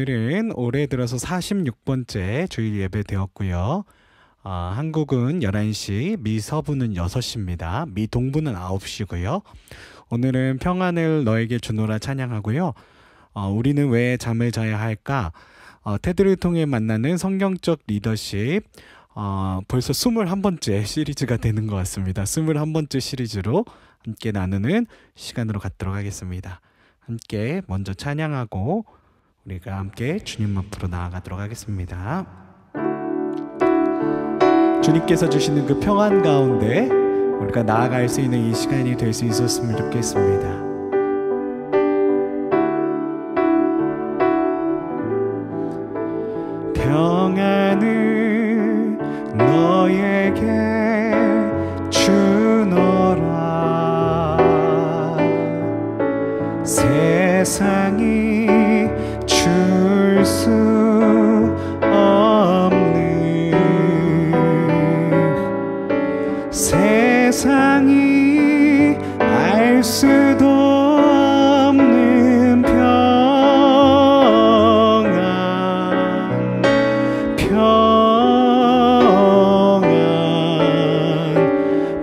오늘은 올해 들어서 46번째 주일 예배 되었고요. 한국은 11시, 미 서부는 6시입니다. 미 동부는 9시고요. 오늘은 평안을 너에게 주노라 찬양하고요. 우리는 왜 잠을 자야 할까? 테드를 통해 만나는 성경적 리더십. 벌써 21번째 시리즈가 되는 것 같습니다. 21번째 시리즈로 함께 나누는 시간으로 갖도록 하겠습니다. 함께 먼저 찬양하고 우리가 함께 주님 앞으로 나아가도록 하겠습니다. 주님께서 주시는 그 평안 가운데 우리가 나아갈 수 있는 이 시간이 될 수 있었으면 좋겠습니다. 평안을 너에게 주노라. 세상이 줄 수 없는, 세상이 알 수도 없는 평안, 평안,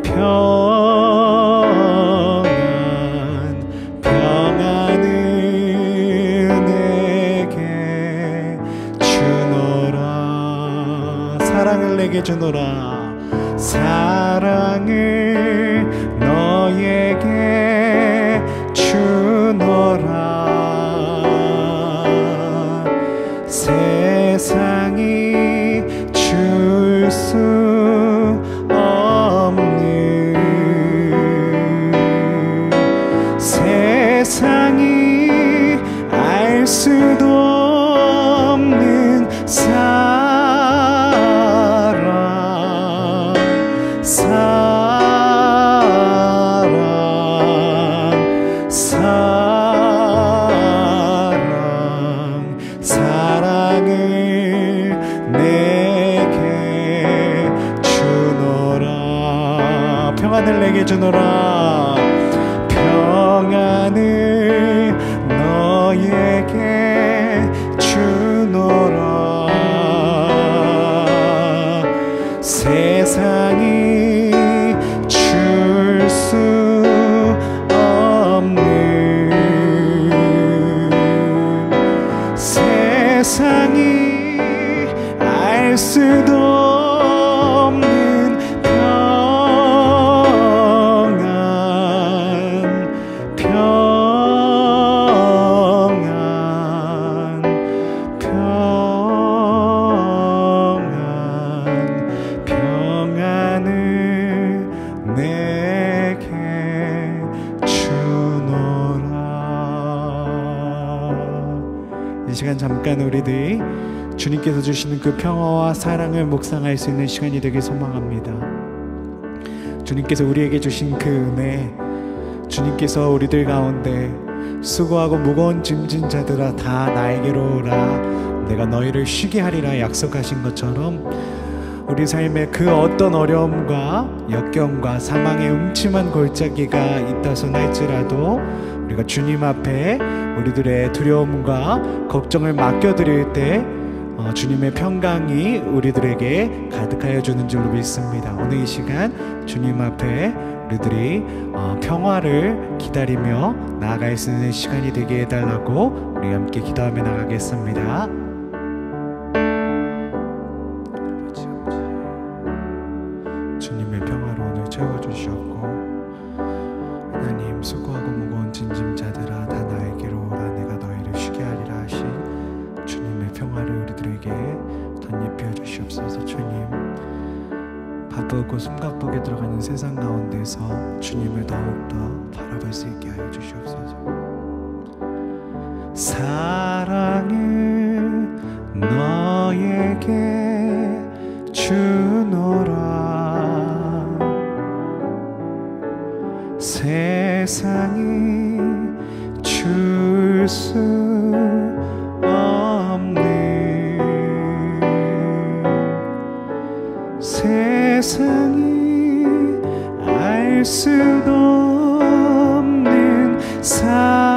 평안, 평안을 내게 주노라. 사랑을 내게 주노라. 사랑을 너에게 주노라. 세상이 줄 수 없는, 세상이 알 수도 없는 사랑, 사랑, 사랑, 사랑을 내게 주노라. 평안을 내게 주노라. 평안을 너에게 주노라. 세상이 줄 수 없는, 세상이 알 수도 없는 평안, 평안, 평안, 평안을 내게 주노라. 이 시간 잠깐 우리들이 주님께서 주시는 그 평화와 사랑을 묵상할 수 있는 시간이 되길 소망합니다. 주님께서 우리에게 주신 그 은혜, 주님께서 우리들 가운데 수고하고 무거운 짐진 자들아 다 나에게로 오라, 내가 너희를 쉬게 하리라 약속하신 것처럼 우리 삶에 그 어떤 어려움과 역경과 사망의 음침한 골짜기가 있다손 할지라도 우리가 주님 앞에 우리들의 두려움과 걱정을 맡겨드릴 때 주님의 평강이 우리들에게 가득하여 주는 줄로 믿습니다. 오늘 이 시간 주님 앞에 우리들이 평화를 기다리며 나아갈 수 있는 시간이 되게 해달라고 우리 함께 기도하며 나가겠습니다. 주님의 평화로 오늘 채워주셨고, 하나님 수고하고 무거운 짐자들아 다 나에게로 오라, 내가 너희를 쉬게 하리라 하신 주님의 평화를 우리들에게 덧입혀 주시옵소서. 주님, 바쁘고 숨가쁘게 들어가는 세상 가운데서 주님을 더욱더 바라볼 수 있게 하여 주시옵소서. 사랑을 너에게 주노라. 세상이 줄 수 없는, 세상이 알 수도 없는 사랑,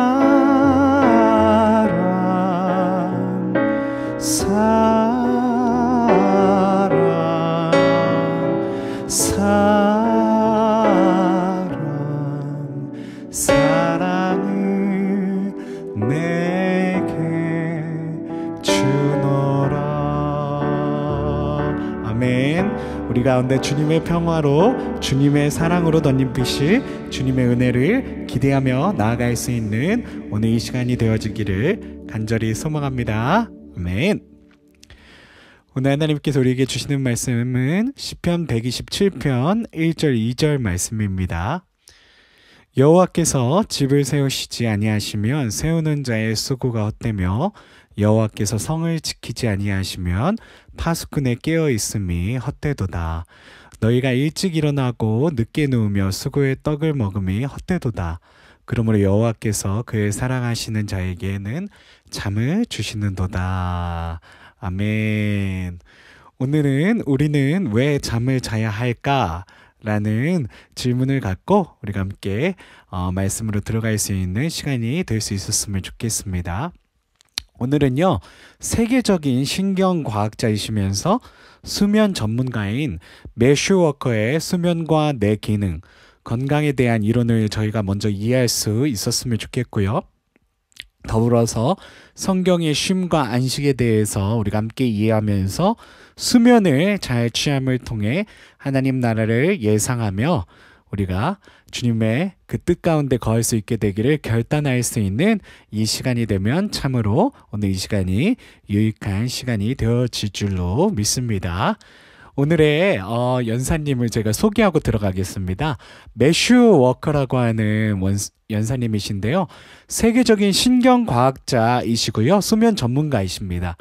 아멘. 우리 가운데 주님의 평화로 주님의 사랑으로 덧입히실 주님의 은혜를 기대하며 나아갈 수 있는 오늘 이 시간이 되어지기를 간절히 소망합니다. 아멘. 오늘 하나님께서 우리에게 주시는 말씀은 시편 127편 1절 2절 말씀입니다. 여호와께서 집을 세우시지 아니하시면 세우는 자의 수고가 헛되며 여호와께서 성을 지키지 아니하시면 파수꾼의 깨어 있음이 헛되도다. 너희가 일찍 일어나고 늦게 누우며 수고의 떡을 먹음이 헛되도다. 그러므로 여호와께서 그의 사랑하시는 자에게는 잠을 주시는도다. 아멘. 오늘은 우리는 왜 잠을 자야 할까? 라는 질문을 갖고 우리가 함께 말씀으로 들어갈 수 있는 시간이 될 수 있었으면 좋겠습니다. 오늘은요, 세계적인 신경과학자이시면서 수면 전문가인 매슈 워커의 수면과 내 기능, 건강에 대한 이론을 저희가 먼저 이해할 수 있었으면 좋겠고요. 더불어서 성경의 쉼과 안식에 대해서 우리가 함께 이해하면서 수면을 잘 취함을 통해 하나님 나라를 예상하며 우리가 주님의 그 뜻 가운데 거할 수 있게 되기를 결단할 수 있는 이 시간이 되면 참으로 오늘 이 시간이 유익한 시간이 되어질 줄로 믿습니다. 오늘의 연사님을 제가 소개하고 들어가겠습니다. 매슈 워커라고 하는 연사님이신데요. 세계적인 신경과학자이시고요. 수면 전문가이십니다.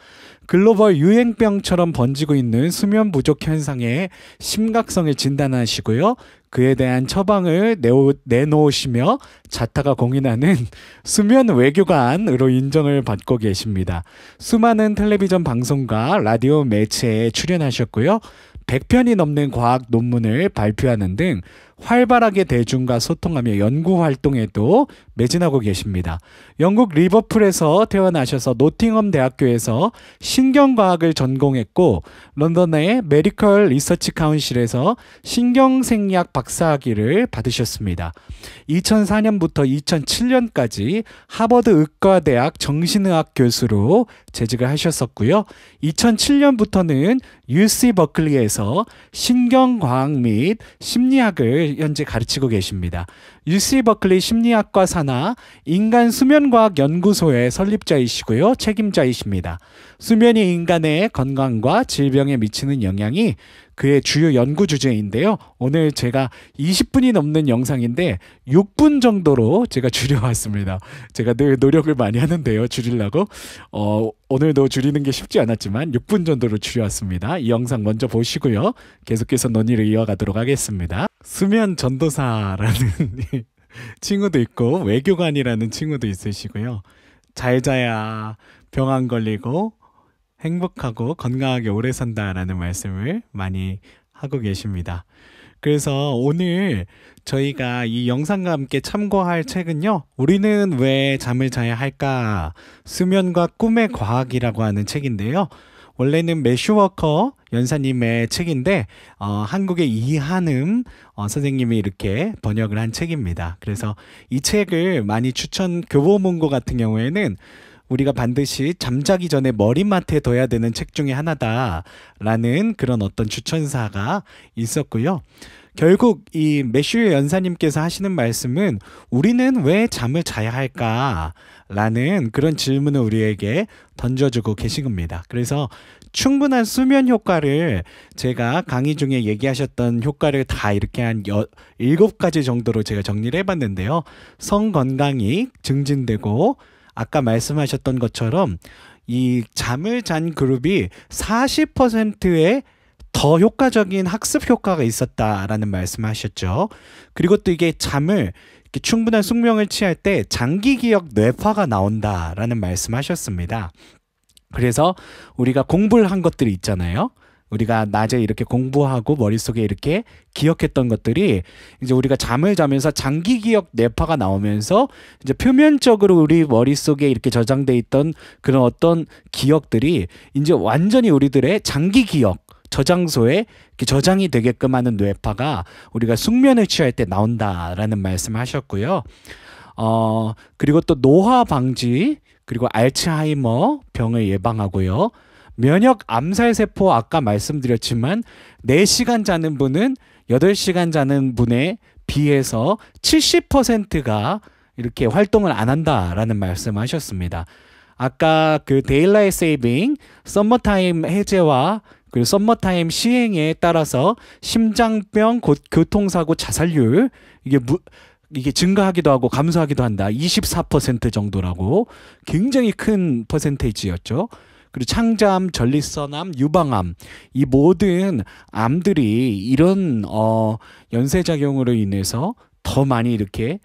글로벌 유행병처럼 번지고 있는 수면 부족 현상의 심각성을 진단하시고요. 그에 대한 처방을 내놓으시며 자타가 공인하는 수면 외교관으로 인정을 받고 계십니다. 수많은 텔레비전 방송과 라디오 매체에 출연하셨고요. 100편이 넘는 과학 논문을 발표하는 등 활발하게 대중과 소통하며 연구 활동에도 매진하고 계십니다. 영국 리버풀에서 태어나셔서 노팅엄 대학교에서 신경과학을 전공했고 런던의 메디컬 리서치 카운실에서 신경생리학 박사학위를 받으셨습니다. 2004년부터 2007년까지 하버드 의과대학 정신의학 교수로 재직을 하셨었고요. 2007년부터는 UC 버클리에서 신경과학 및 심리학을 현재 가르치고 계십니다. UC 버클리 심리학과 산하 인간수면과학연구소의 설립자이시고요. 책임자이십니다. 수면이 인간의 건강과 질병에 미치는 영향이 그의 주요 연구 주제인데요. 오늘 제가 20분이 넘는 영상인데 6분 정도로 제가 줄여왔습니다. 제가 늘 노력을 많이 하는데요. 줄이려고. 오늘도 줄이는 게 쉽지 않았지만 6분 정도로 줄여왔습니다. 이 영상 먼저 보시고요. 계속해서 논의를 이어가도록 하겠습니다. 수면 전도사라는 친구도 있고 외교관이라는 친구도 있으시고요. 잘 자야 병 안 걸리고 행복하고 건강하게 오래 산다라는 말씀을 많이 하고 계십니다. 그래서 오늘 저희가 이 영상과 함께 참고할 책은요. 우리는 왜 잠을 자야 할까? 수면과 꿈의 과학이라고 하는 책인데요. 원래는 매슈 워커 연사님의 책인데 한국의 이한음 선생님이 이렇게 번역을 한 책입니다. 그래서 이 책을 많이 교보문고 같은 경우에는 우리가 반드시 잠자기 전에 머리맡에 둬야 되는 책 중에 하나다라는 그런 어떤 추천사가 있었고요. 결국 이 매슈 연사님께서 하시는 말씀은 우리는 왜 잠을 자야 할까라는 그런 질문을 우리에게 던져주고 계신 겁니다. 그래서 충분한 수면 효과를 제가 강의 중에 얘기하셨던 효과를 다 이렇게 한 7가지 정도로 제가 정리를 해봤는데요. 성 건강이 증진되고 아까 말씀하셨던 것처럼 이 잠을 잔 그룹이 40%의 더 효과적인 학습 효과가 있었다라는 말씀하셨죠. 그리고 또 이게 잠을 이렇게 충분한 숙명을 취할 때 장기 기억 뇌파가 나온다라는 말씀하셨습니다. 그래서 우리가 공부를 한 것들이 있잖아요. 우리가 낮에 이렇게 공부하고 머릿속에 이렇게 기억했던 것들이 이제 우리가 잠을 자면서 장기 기억 뇌파가 나오면서 이제 표면적으로 우리 머릿속에 이렇게 저장돼 있던 그런 어떤 기억들이 이제 완전히 우리들의 장기 기억 저장소에 저장이 되게끔 하는 뇌파가 우리가 숙면을 취할 때 나온다라는 말씀을 하셨고요. 그리고 또 노화 방지, 그리고 알츠하이머 병을 예방하고요. 면역 암살세포 아까 말씀드렸지만 4시간 자는 분은 8시간 자는 분에 비해서 70%가 이렇게 활동을 안 한다라는 말씀하셨습니다. 아까 그 데일라이트 세이빙, 썸머타임 해제와 그리고 썸머타임 시행에 따라서 심장병, 교통사고, 자살률 이게 증가하기도 하고 감소하기도 한다. 24% 정도라고 굉장히 큰 퍼센테이지였죠. 그리고 창자암, 전립선암, 유방암 이 모든 암들이 이런 연쇄작용으로 인해서 더 많이 이렇게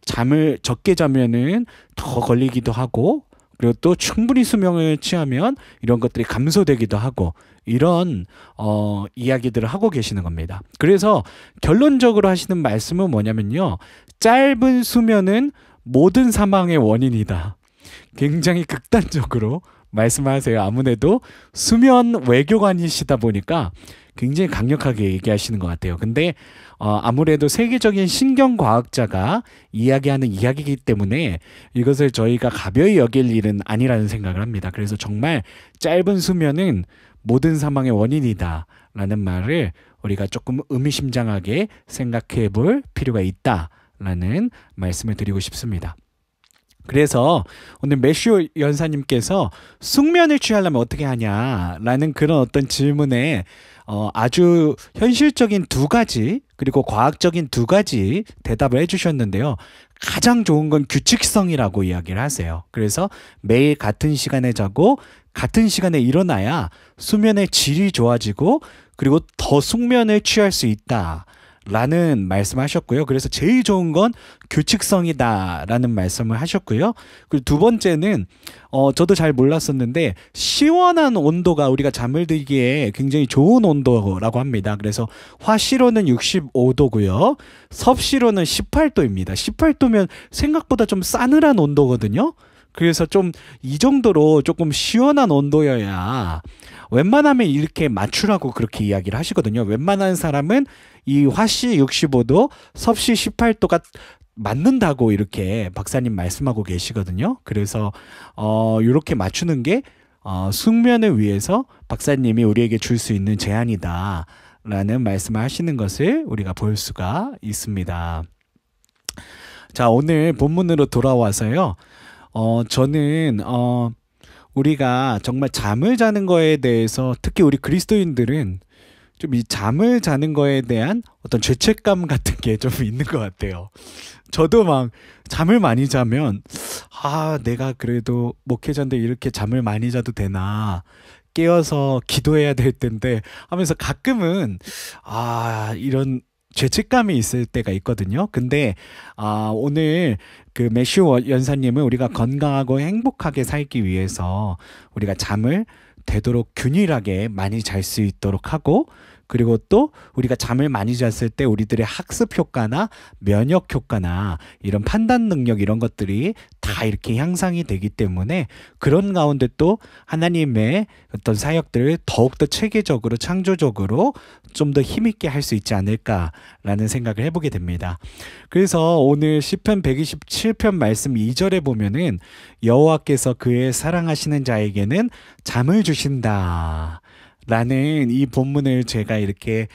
잠을 적게 자면은 더 걸리기도 하고 그리고 또 충분히 수면을 취하면 이런 것들이 감소되기도 하고 이런 이야기들을 하고 계시는 겁니다. 그래서 결론적으로 하시는 말씀은 뭐냐면요. 짧은 수면은 모든 사망의 원인이다. 굉장히 극단적으로 말씀하세요. 아무래도 수면 외교관이시다 보니까 굉장히 강력하게 얘기하시는 것 같아요. 근데 아무래도 세계적인 신경과학자가 이야기하는 이야기이기 때문에 이것을 저희가 가벼이 여길 일은 아니라는 생각을 합니다. 그래서 정말 짧은 수면은 모든 사망의 원인이다 라는 말을 우리가 조금 의미심장하게 생각해 볼 필요가 있다라는 말씀을 드리고 싶습니다. 그래서 오늘 매슈 연사님께서 숙면을 취하려면 어떻게 하냐라는 그런 어떤 질문에 아주 현실적인 2가지 그리고 과학적인 2가지 대답을 해주셨는데요. 가장 좋은 건 규칙성이라고 이야기를 하세요. 그래서 매일 같은 시간에 자고 같은 시간에 일어나야 수면의 질이 좋아지고 그리고 더 숙면을 취할 수 있다. 라는 말씀하셨고요. 그래서 제일 좋은 건 규칙성이다 라는 말씀을 하셨고요. 그리고 2번째는 저도 잘 몰랐었는데 시원한 온도가 우리가 잠을 들기에 굉장히 좋은 온도라고 합니다. 그래서 화시로는 65도고요. 섭시로는 18도입니다. 18도면 생각보다 좀 싸늘한 온도거든요. 그래서 좀 이 정도로 조금 시원한 온도여야 웬만하면 이렇게 맞추라고 그렇게 이야기를 하시거든요. 웬만한 사람은 이 화씨 65도, 섭씨 18도가 맞는다고 이렇게 박사님 말씀하고 계시거든요. 그래서 이렇게 맞추는 게 숙면을 위해서 박사님이 우리에게 줄 수 있는 제안이다 라는 말씀을 하시는 것을 우리가 볼 수가 있습니다. 자, 오늘 본문으로 돌아와서요. 저는 우리가 정말 잠을 자는 거에 대해서 특히 우리 그리스도인들은 좀 이 잠을 자는 거에 대한 어떤 죄책감 같은 게 좀 있는 것 같아요. 저도 막 잠을 많이 자면 내가 그래도 목회자인데 이렇게 잠을 많이 자도 되나 깨어서 기도해야 될 텐데 하면서 가끔은 이런 죄책감이 있을 때가 있거든요. 근데 오늘 그 매슈 연사님은 우리가 건강하고 행복하게 살기 위해서 우리가 잠을 되도록 균일하게 많이 잘 수 있도록 하고 그리고 또 우리가 잠을 많이 잤을 때 우리들의 학습 효과나 면역 효과나 이런 판단 능력 이런 것들이 다 이렇게 향상이 되기 때문에 그런 가운데 또 하나님의 어떤 사역들을 더욱더 체계적으로 창조적으로 좀 더 힘있게 할 수 있지 않을까라는 생각을 해보게 됩니다. 그래서 오늘 시편 127편 말씀 2절에 보면은 여호와께서 그의 사랑하시는 자에게는 잠을 주신다 라는 이 본문을 제가 이렇게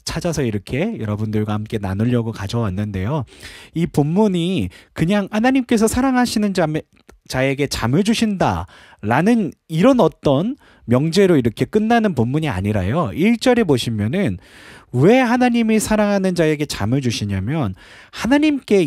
찾아서 이렇게 여러분들과 함께 나누려고 가져왔는데요. 이 본문이 그냥 하나님께서 사랑하시는 자에게 잠을 주신다 라는 이런 어떤 명제로 이렇게 끝나는 본문이 아니라요. 1절에 보시면은 왜 하나님이 사랑하는 자에게 잠을 주시냐면 하나님께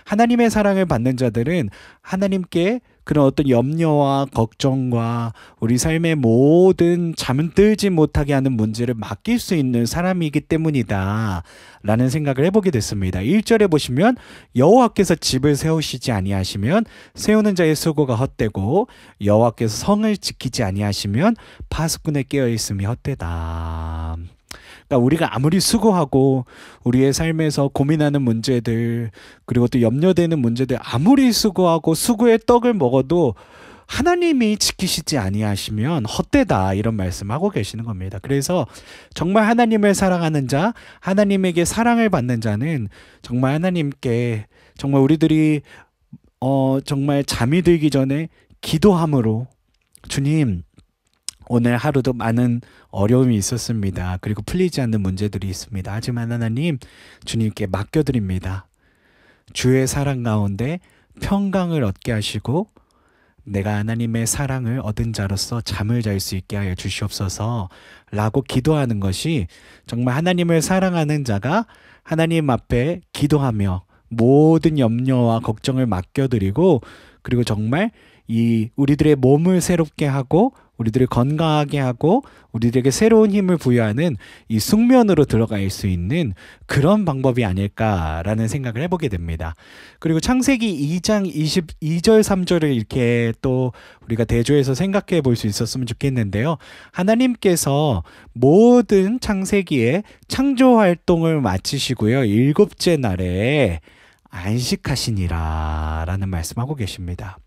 하나님의 사랑을 받는 자들은 하나님께 그런 어떤 염려와 걱정과 우리 삶의 모든 잠들지 못하게 하는 문제를 맡길 수 있는 사람이기 때문이다 라는 생각을 해보게 됐습니다. 1절에 보시면 여호와께서 집을 세우시지 아니하시면 세우는 자의 수고가 헛되고 여호와께서 성을 지키지 아니하시면 파수꾼의 깨어있음이 헛되다. 그러니까 우리가 아무리 수고하고 우리의 삶에서 고민하는 문제들 그리고 또 염려되는 문제들 아무리 수고하고 수고의 떡을 먹어도 하나님이 지키시지 아니하시면 헛되다 이런 말씀하고 계시는 겁니다. 그래서 정말 하나님을 사랑하는 자 하나님에게 사랑을 받는 자는 정말 하나님께 정말 우리들이 정말 잠이 들기 전에 기도함으로 주님, 오늘 하루도 많은 어려움이 있었습니다. 그리고 풀리지 않는 문제들이 있습니다. 하지만 하나님, 주님께 맡겨드립니다. 주의 사랑 가운데 평강을 얻게 하시고 내가 하나님의 사랑을 얻은 자로서 잠을 잘 수 있게 하여 주시옵소서 라고 기도하는 것이 정말 하나님을 사랑하는 자가 하나님 앞에 기도하며 모든 염려와 걱정을 맡겨드리고, 그리고 정말 이 우리들의 몸을 새롭게 하고 우리들을 건강하게 하고 우리들에게 새로운 힘을 부여하는 이 숙면으로 들어갈 수 있는 그런 방법이 아닐까라는 생각을 해보게 됩니다. 그리고 창세기 2장 22절 3절을 이렇게 또 우리가 대조해서 생각해 볼 수 있었으면 좋겠는데요. 하나님께서 모든 창세기의 창조 활동을 마치시고요, 7째 날에 안식하시니라 라는 말씀하고 계십니다.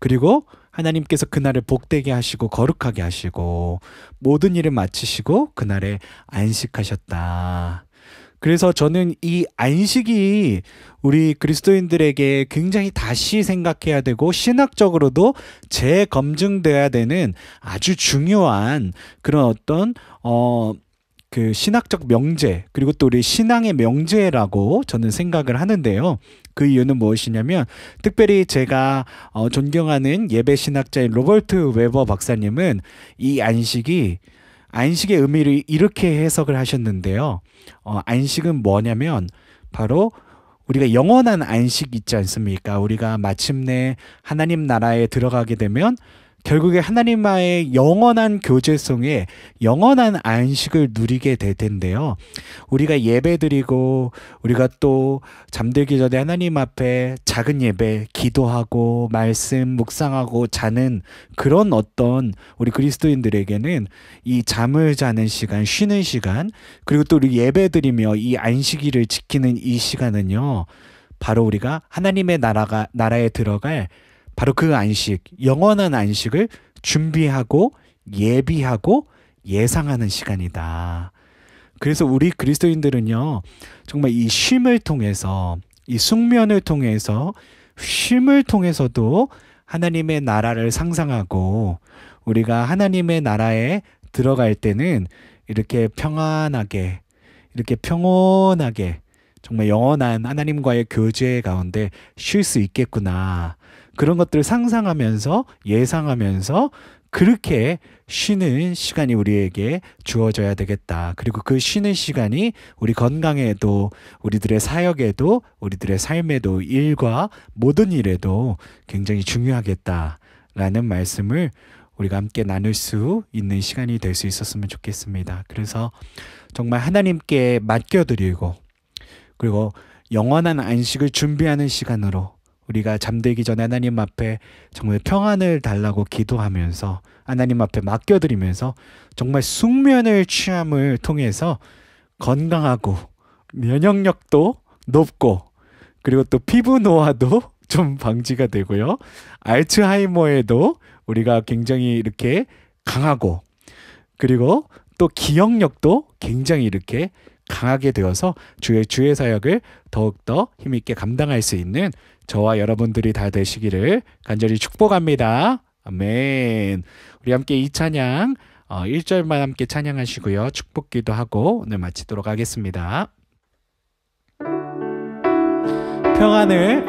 그리고 하나님께서 그날을 복되게 하시고 거룩하게 하시고 모든 일을 마치시고 그날에 안식하셨다. 그래서 저는 이 안식이 우리 그리스도인들에게 굉장히 다시 생각해야 되고 신학적으로도 재검증돼야 되는 아주 중요한 그런 어떤 그 신학적 명제, 그리고 또 우리 신앙의 명제라고 저는 생각을 하는데요. 그 이유는 무엇이냐면, 특별히 제가 존경하는 예배 신학자인 로버트 웨버 박사님은 이 안식의 의미를 이렇게 해석을 하셨는데요. 안식은 뭐냐면 바로 우리가 영원한 안식 있지 않습니까? 우리가 마침내 하나님 나라에 들어가게 되면 결국에 하나님과의 영원한 교제성에 영원한 안식을 누리게 될 텐데요. 우리가 예배드리고 우리가 또 잠들기 전에 하나님 앞에 작은 예배, 기도하고 말씀 묵상하고 자는 그런 어떤 우리 그리스도인들에게는 이 잠을 자는 시간, 쉬는 시간, 그리고 또 우리 예배드리며 이 안식일을 지키는 이 시간은요, 바로 우리가 하나님의 나라에 들어갈 바로 그 안식, 영원한 안식을 준비하고 예비하고 예상하는 시간이다. 그래서 우리 그리스도인들은요, 정말 이 쉼을 통해서, 이 숙면을 통해서, 쉼을 통해서도 하나님의 나라를 상상하고, 우리가 하나님의 나라에 들어갈 때는 이렇게 평안하게, 이렇게 평온하게 정말 영원한 하나님과의 교제 가운데 쉴 수 있겠구나. 그런 것들을 상상하면서 예상하면서 그렇게 쉬는 시간이 우리에게 주어져야 되겠다. 그리고 그 쉬는 시간이 우리 건강에도, 우리들의 사역에도, 우리들의 삶에도, 일과 모든 일에도 굉장히 중요하겠다라는 말씀을 우리가 함께 나눌 수 있는 시간이 될 수 있었으면 좋겠습니다. 그래서 정말 하나님께 맡겨드리고, 그리고 영원한 안식을 준비하는 시간으로 우리가 잠들기 전에 하나님 앞에 정말 평안을 달라고 기도하면서 하나님 앞에 맡겨드리면서 정말 숙면을 취함을 통해서 건강하고 면역력도 높고, 그리고 또 피부 노화도 좀 방지가 되고요, 알츠하이머에도 우리가 굉장히 이렇게 강하고, 그리고 또 기억력도 굉장히 이렇게 강하게 되어서 주의 사역을 더욱더 힘있게 감당할 수 있는 저와 여러분들이 다 되시기를 간절히 축복합니다. 아멘. 우리 함께 이 찬양 1절만 함께 찬양하시고요, 축복기도 하고 오늘 마치도록 하겠습니다. 평안을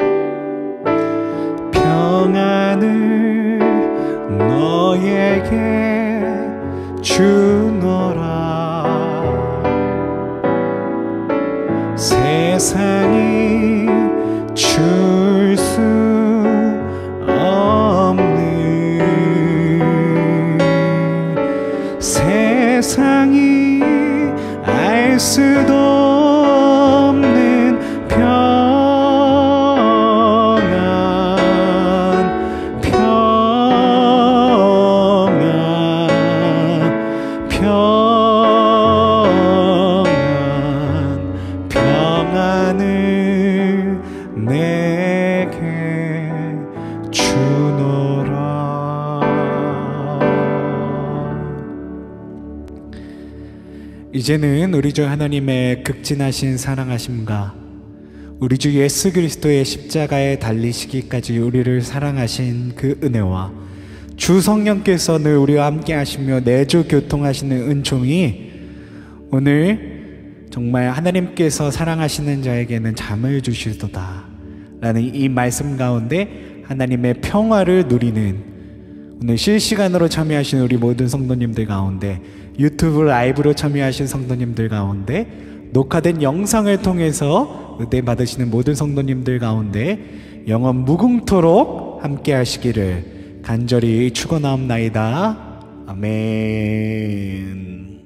너에게 주노라. 세상이 줄 수 없는, 세상이 알 수도 없는 평안을 내게 주노라. 이제는 우리 주 하나님의 극진하신 사랑하심과 우리 주 예수 그리스도의 십자가에 달리시기까지 우리를 사랑하신 그 은혜와 주 성령께서 늘 우리와 함께 하시며 내주 교통하시는 은총이 오늘 정말 하나님께서 사랑하시는 자에게는 잠을 주시도다 라는 이 말씀 가운데 하나님의 평화를 누리는 오늘 실시간으로 참여하신 우리 모든 성도님들 가운데, 유튜브 라이브로 참여하신 성도님들 가운데, 녹화된 영상을 통해서 은혜 받으시는 모든 성도님들 가운데 영원 무궁토록 함께 하시기를 간절히 축원하옵나이다. 아멘.